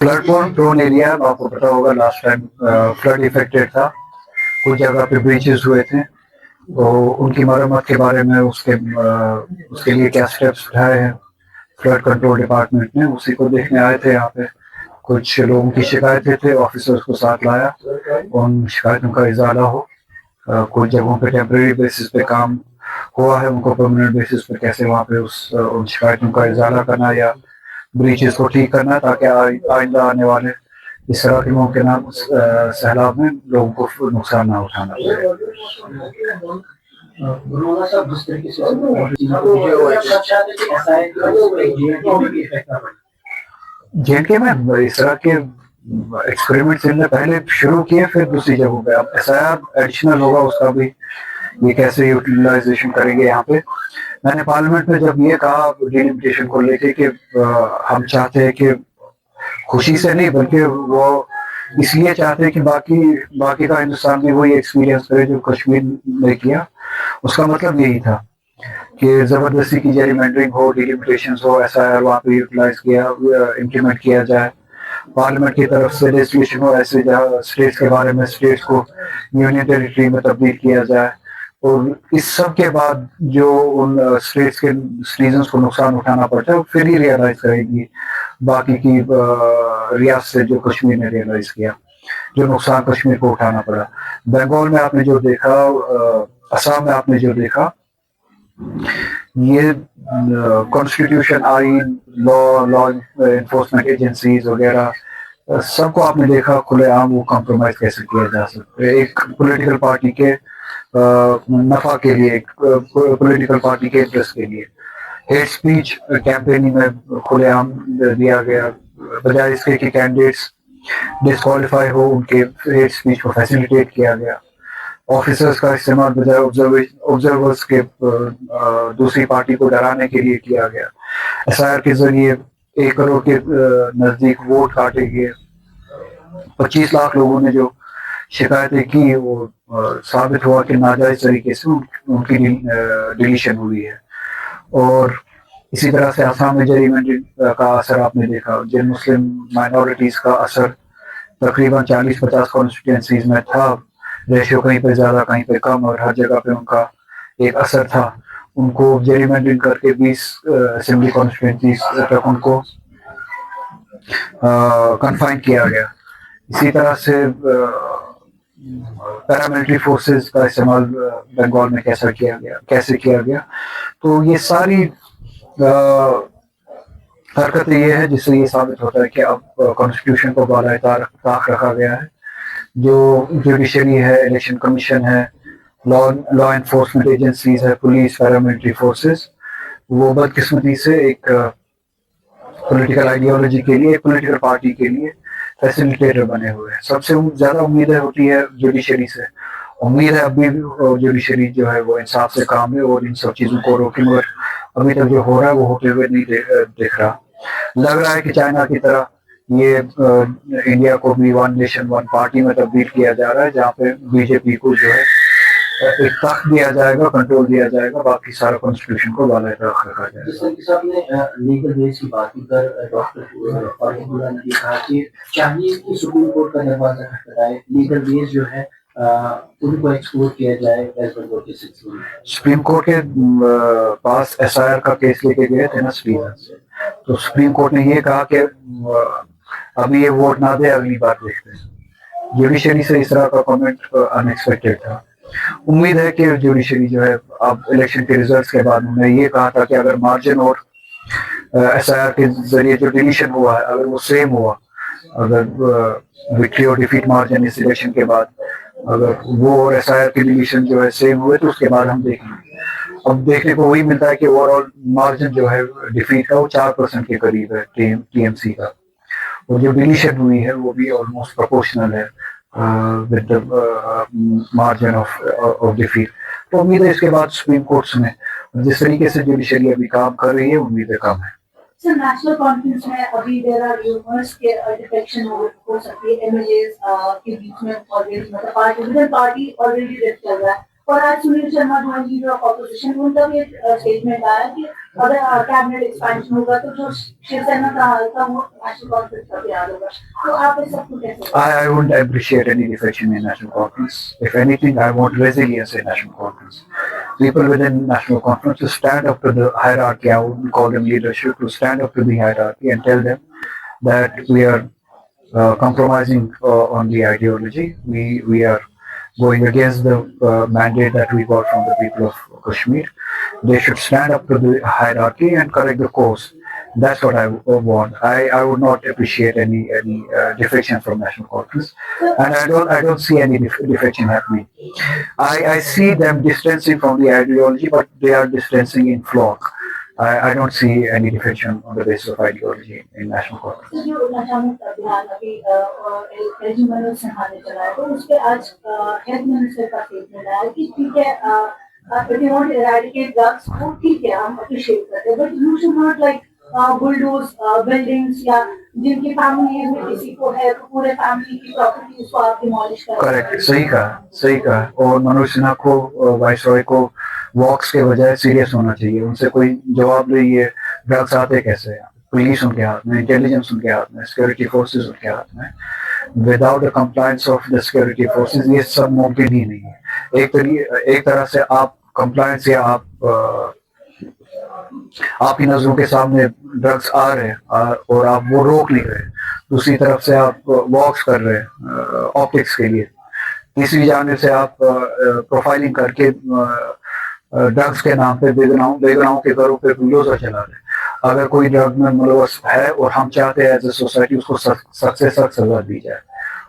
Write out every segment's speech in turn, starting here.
Flood prone area आपको पता होगा, लास्ट टाइम फ्लड इफेक्टेड था, कुछ जगह पे ब्रीचेस हुए थे, तो उनकी मरम्मत के बारे में उसके लिए क्या स्टेप्स उठाए हैं फ्लड कंट्रोल डिपार्टमेंट ने, उसी को देखने आए थे यहाँ पे। कुछ लोगों की शिकायतें थे, ऑफिसर्स को साथ लाया, उन शिकायतों का इजाला हो। कुछ जगहों पे टेम्परेरी बेसिस पे काम हुआ है, उनको परमानेंट बेसिस पे कैसे वहाँ पे उन शिकायतों का इजाला करना या ब्रीचेस को ठीक करना, ताकि आइंदा आने वाले इस तरह के मुमकिन सैलाब में लोगों को नुकसान ना उठाना पड़े। गुरुवार साहब जिस तरीके से जेएनके में इस तरह के एक्सपेरिमेंट्स इनने पहले शुरू किए, फिर दूसरी जगहों पे अब एसआईआर एडिशनल होगा, उसका भी ये कैसे यूटिलाइजेशन करेंगे यहाँ पे। मैंने पार्लियामेंट में जब ये कहा डिलिमिटेशन को लेके कि हम चाहते हैं कि खुशी से नहीं बल्कि वो इसलिए चाहते हैं कि बाकी का हिंदुस्तान भी वही एक्सपीरियंस करे जो कश्मीर में किया। उसका मतलब यही था कि जबरदस्ती की जेरिमेंडरिंग हो, डिलिमिटेशंस हो, एसआईआर वहाँ पे यूटिलाइज किया इम्प्लीमेंट किया जाए, पार्लियामेंट की तरफ से लेजिस्लेशन हो ऐसे जहाँ स्टेट्स के बारे में स्टेट्स को यूनियन टेरिटरी में तब्दील किया जाए, और इस सब के बाद जो उन स्टेट्स के सिटीजन्स को नुकसान उठाना पड़ता है फिर ही रियलाइज करेगी बाकी की रियासत से जो कश्मीर ने रियलाइज किया, जो नुकसान कश्मीर को उठाना पड़ा। बंगाल में आपने जो देखा, असम में आपने जो देखा, ये कॉन्स्टिट्यूशन, आइन, लॉ इन्फोर्समेंट एजेंसीज वगैरह सबको आपने देखा खुलेआम वो कॉम्प्रोमाइज कैसे किया जा सकता है एक पॉलिटिकल पार्टी के नफा के लिए, एक पॉलिटिकल पार्टी के इंटरेस्ट के लिए। हेट स्पीच कैंपेनिंग में खुलेआम दिया गया, बजाय इसके कि कैंडिडेट्स डिस्क्वालीफाई हो उनके हेट स्पीच को फैसिलिटेट किया गया। ऑफिसर्स का इस्तेमाल बजाय ऑब्जर्वर्स के दूसरी पार्टी को डराने के लिए किया गया। एसआईआर के जरिए 1 करोड़ के नजदीक वोट काटे गए। 25 लाख लोगों ने जो शिकायतें की वो साबित हुआ कि नाजायज तरीके से उनकी डिलीशन हुई है। और इसी तरह से आसाम में जेरिमेंडरिंग का असर आपने देखा, जिन मुस्लिम माइनॉरिटीज का असर तकरीबन 40-50 कॉन्स्टिट्यूंसीज में था, रेशियो कहीं पे ज्यादा कहीं पे कम, और हर जगह पे उनका एक असर था। उनको जेरिमेंडरिंग करके 20 असेंबली कॉन्स्टिट्यूंसीज तक उनको कन्फाइन किया गया। इसी तरह से पैरामिलिट्री फोर्सेस का इस्तेमाल बंगाल में कैसे किया गया। तो ये सारी हरकतें ये है जिससे ये साबित होता है कि अब कॉन्स्टिट्यूशन को बाला ताक रखा गया है। जो जुडिशरी है, इलेक्शन कमीशन है, लॉ इन्फोर्समेंट एजेंसीज है, पुलिस, पैरामिलिट्री फोर्सेस, वो बदकिस्मती से एक पॉलिटिकल आइडियोलॉजी के लिए, पॉलिटिकल पार्टी के लिए फैसिलिटेटर बने हुए हैं। सबसे ज्यादा उम्मीदें होती है जुडिशरी से। उम्मीद है अभी जुडिशरी जो है वो इंसाफ से काम है और इन सब चीजों को रोके, मगर अभी तक जो हो रहा है वो होते हुए नहीं दिख रहा। लग रहा है कि चाइना की तरह ये इंडिया को भी वन नेशन वन पार्टी में तब्दील किया जा रहा है, जहाँ पे बीजेपी को जो है एक तख्त दिया जाएगा, कंट्रोल दिया जाएगा, बाकी सारा कॉन्स्टिट्यूशन को बाला रखा जाएगा। जिस तरह आपने लीगल बेस की बात की कर डॉक्टर फारूक ने कहा कि चाहिए कि सुप्रीम कोर्ट का दरवाजा खटखटाए, लीगल बेस जो है उनको एक्सप्लोर किया जाए। सुप्रीम कोर्ट के पास एसआईआर का केस लेके गए थे ना सिटीजन, तो सुप्रीम कोर्ट ने ये कहा कि अभी ये वोट ना दे, अगली बार देखते हैं। जुडिशरी से इस तरह का कमेंट अनएक्सपेक्टेड था। उम्मीद है कि जुडिशरी जो है अब इलेक्शन के रिजल्ट्स के बाद उन्होंने ये कहा था कि अगर मार्जिन और एसआईआर के जरिए जो डिलीशन हुआ है अगर वो सेम हुआ, अगर विक्ट्री और डिफीट मार्जिन इस इलेक्शन के बाद अगर वो और एसआईआर की डिलीशन जो है सेम हुए तो उसके बाद हम देखेंगे। अब देखने को वही मिलता है कि ओवरऑल मार्जिन जो है डिफीट का वो 4% के करीब है टीएमसी का, और जो डिलीशन हुई है वो भी ऑलमोस्ट प्रोपोर्शनल है with the margin of defeat। तो उम्मीद है इसके बाद सुप्रीम कोर्ट्स में जिस तरीके से जुडिशरी अभी काम कर रही है उम्मीदें कम है। सर, नेशनल कॉन्फ्रेंस में अभी देयर आर र्यूमर्स के डिफेक्शन हो सकती है एमएलएस के बीच में, ऑलरेडी मतलब पार्टी ऑलरेडी चल रहा है, और आज सुनील शर्मा जो है लीडर ऑफ ऑपोजिशन, उनका भी एक स्टेटमेंट आया कि अगर कैबिनेट एक्सपेंशन होगा तो जो शिवसेना का हाल था वो नेशनल कॉन्फ्रेंस का भी हाल होगा. तो आप इस सबको कैसे? I wouldn't appreciate any defection in national conference. If anything, I want resilience in national conference. People within national conference to stand up to the hierarchy. I wouldn't call them leadership, to stand up to the hierarchy and tell them that we are compromising on the ideology. We are going against the mandate that we got from the people of Kashmir. They should stand up to the hierarchy and correct the course. That's what I want. I would not appreciate any defection from national conference, and I don't see any defection happening. I see them distancing from the ideology, but they are distancing in flock. I don't see any defection on the basis of ideology in national conference. तो जो नशामुक्त अभियान अभी LG Manoj Sinha ने चलाया, तो उस पे आज हेल्थ मिनिस्टर का स्टेटमेंट आया कि ठीक है, if you want to eradicate drugs, वो ठीक है, हम अप्रिशिएट करते हैं, but you should not like bulldoze buildings या जिनकी फैमिली में किसी को है तो पूरे फैमिली की प्रॉपर्टी उसको आप डिमोलिश कर. करेक्ट, सही कहा. और मनोज सिन्हा को, वाइसरॉय को वॉक्स के बजाय सीरियस होना चाहिए. उनसे कोई जवाब नहीं, ये ड्रग्स आते कैसे हैं? पुलिस उनके हाथ में, इंटेलिजेंस उनके हाथ में, सिक्योरिटी फोर्सेस उनके हाथ में. Without the compliance of the security forces ये सब मुमकिन ही नहीं है. एक तरह से आप कंप्लायंस या आपकी नजरों के सामने ड्रग्स आ रहे हैं और आप वो रोक नहीं रहे. दूसरी तरफ से आप वॉक्स कर रहे हैं ऑप्टिक्स के लिए. तीसरी जाने से आप प्रोफाइलिंग करके ड्रग्स के नाम पे बेगुनाहों के घरों पे बुलडोजर चला रहे हैं. अगर कोई ड्रग में मुलव्वस है और हम चाहते हैं एज ए सोसाइटी उसको सख्त से सख्त सजा दी जाए,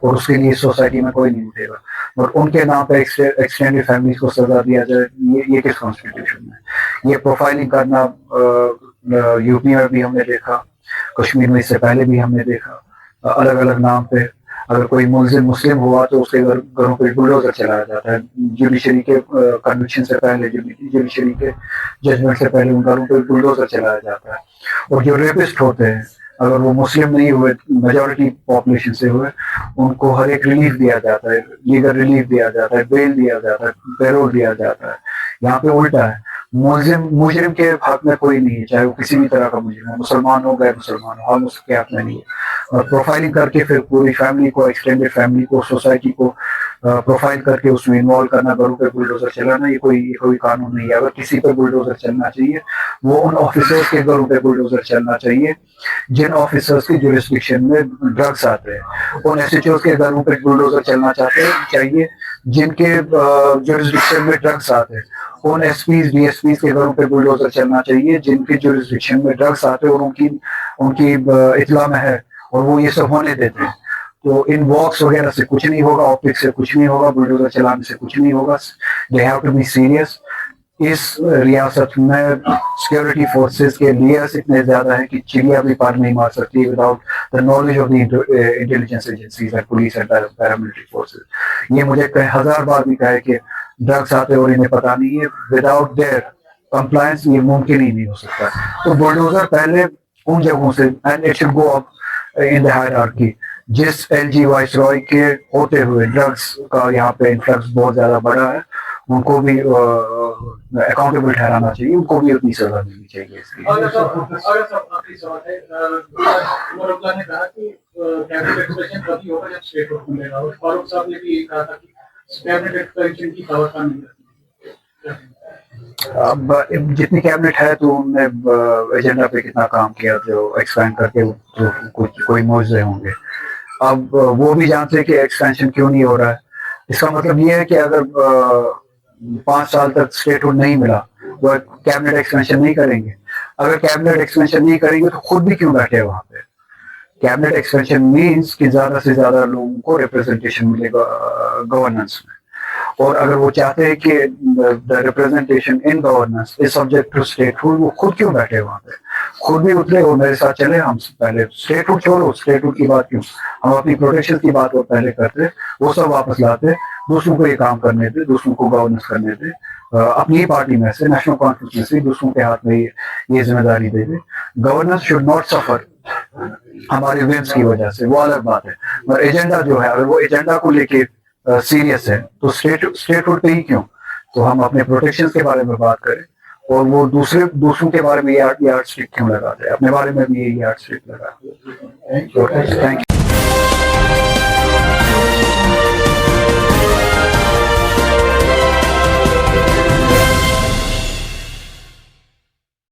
और उसके लिए सोसाइटी में कोई नहीं उठेगा, और उनके नाम पे एक्सटेंडेड फैमिली को सजा दिया जाए, ये किस कॉन्स्टिट्यूशन में? ये प्रोफाइलिंग करना यूपी में भी हमने देखा, कश्मीर में इससे पहले भी हमने देखा. अलग अलग नाम पे अगर कोई मुल्जिम मुस्लिम हुआ तो उसके घरों पे बुलडोजर चलाया जाता है. जुडिशरी के कन्विक्शन से पहले, जुडिशरी के जजमेंट से पहले उन घरों पे बुलडोजर चलाया जाता है. और जो रेपिस्ट होते हैं, अगर वो मुस्लिम नहीं हुए, मेजॉरिटी पॉपुलेशन से हुए, उनको हर एक रिलीफ दिया जाता है, लीगल रिलीफ दिया जाता है, बेल दिया जाता है, पैरोल दिया जाता है. यहाँ पे उल्टा है. मुजरिम के हाथ में कोई नहीं है, चाहे वो किसी भी तरह का मुजरिम हो, मुसलमान हो गैर मुसलमान हो, हम उसके हाथ में नहीं है. और प्रोफाइलिंग करके फिर पूरी फैमिली को, एक्सटेंडेड फैमिली को, सोसाइटी को प्रोफाइल करके उसमें इन्वॉल्व करना, घरों पे बुलडोजर चलाना, ये कोई कानून नहीं है. अगर किसी पे बुलडोजर चलना चाहिए वो उन ऑफिसर्स के घरों पे बुलडोजर चलना चाहिए जिन ऑफिसर्स की जुरिस्डिक्शन में ड्रग्स आते हैं. उन एसएचओ के घरों पे बुलडोजर चलना चाहिए जिनके जुरिस्डिक्शन में ड्रग्स आते हैं. उन एसपीज डीएसपीज के घरों पे बुलडोजर चलना चाहिए जिनके जुरिस्डिक्शन में ड्रग्स आते हैं और उनकी इत्ला में है और वो ये सब होने देते हैं. तो इन वॉक्स वगैरह से कुछ नहीं होगा, ऑप्टिक्स से कुछ नहीं होगा, बुलडोजर चलाने से कुछ नहीं होगा. They have to be serious. इस रियासत में सिक्योरिटी फोर्सेस के लेयर्स इतने ज्यादा है कि चिड़िया भी पार नहीं मार सकती without the knowledge of the intelligence agencies and police and paramilitary forces. ये मुझे 1000 बार भी कहे कि ड्रग्स आते और इन्हें पता नहीं है. विदाउट देयर कंप्लायंस ये मुमकिन ही नहीं हो सकता. तो बुलडोजर पहले उन जगहों से, and it should go up in the hierarchy. जिस एलजी वाइसरॉय के होते हुए ड्रग्स का यहाँ पे इन्फ्लक्स बहुत ज्यादा बढ़ा है, उनको भी अकाउंटेबल ठहराना चाहिए, उनको भी उतनी सजा मिलनी चाहिए. इसकी ने कहा कि कैबिनेट एक्सपेंशन तभी होगा जब स्टेट होल्ड मिलेगा, और फारूक साहब ने भी कहा था कि कैबिनेट एक्सपेंशन की व्यवस्था नहीं रहती. अब जितनी कैबिनेट है तो उनने एजेंडा पे कितना काम किया जो एक्सपैंड करके तो कोई मुआवजे होंगे. अब वो भी जानते हैं कि एक्सपेंशन क्यों नहीं हो रहा है. इसका मतलब ये है कि अगर 5 साल तक स्टेटहुड नहीं मिला वो कैबिनेट एक्सपेंशन नहीं करेंगे. अगर कैबिनेट एक्सपेंशन नहीं करेंगे तो खुद भी क्यों बैठे वहां पे. कैबिनेट एक्सपेंशन मीन्स कि ज्यादा से ज्यादा लोगों को रिप्रेजेंटेशन मिलेगा गवर्नेंस में. और अगर वो चाहते हैं कि the representation in governance is subject to statehood, वो खुद क्यों बैठे वहां पे. खुद भी उतरे और मेरे साथ चले. हम पहले स्टेटहुड छोड़ो, स्टेटहुड की बात क्यों, हम अपनी प्रोटेक्शन की बात और पहले करते, वो सब वापस लाते, दूसरों को ये काम करने थे, दूसरों को गवर्नेंस करने थे. अपनी ही पार्टी में से, नेशनल कॉन्फ्रेंस में से दूसरों के हाथ में ये जिम्मेदारी दे दे. गवर्नेंस शुड नॉट सफर हमारे विम्स की वजह से, वो अलग बात है. मगर एजेंडा जो है, अगर वो एजेंडा को लेके सीरियस है तो स्टेटहुड पे ही क्यों. तो हम अपने प्रोटेक्शन के बारे में बात करें और वो दूसरों के बारे में यार्ड स्टिक क्यों लगाते हैं, अपने बारे में भी ये यार्ड स्टिक लगाते हैं। Thank you.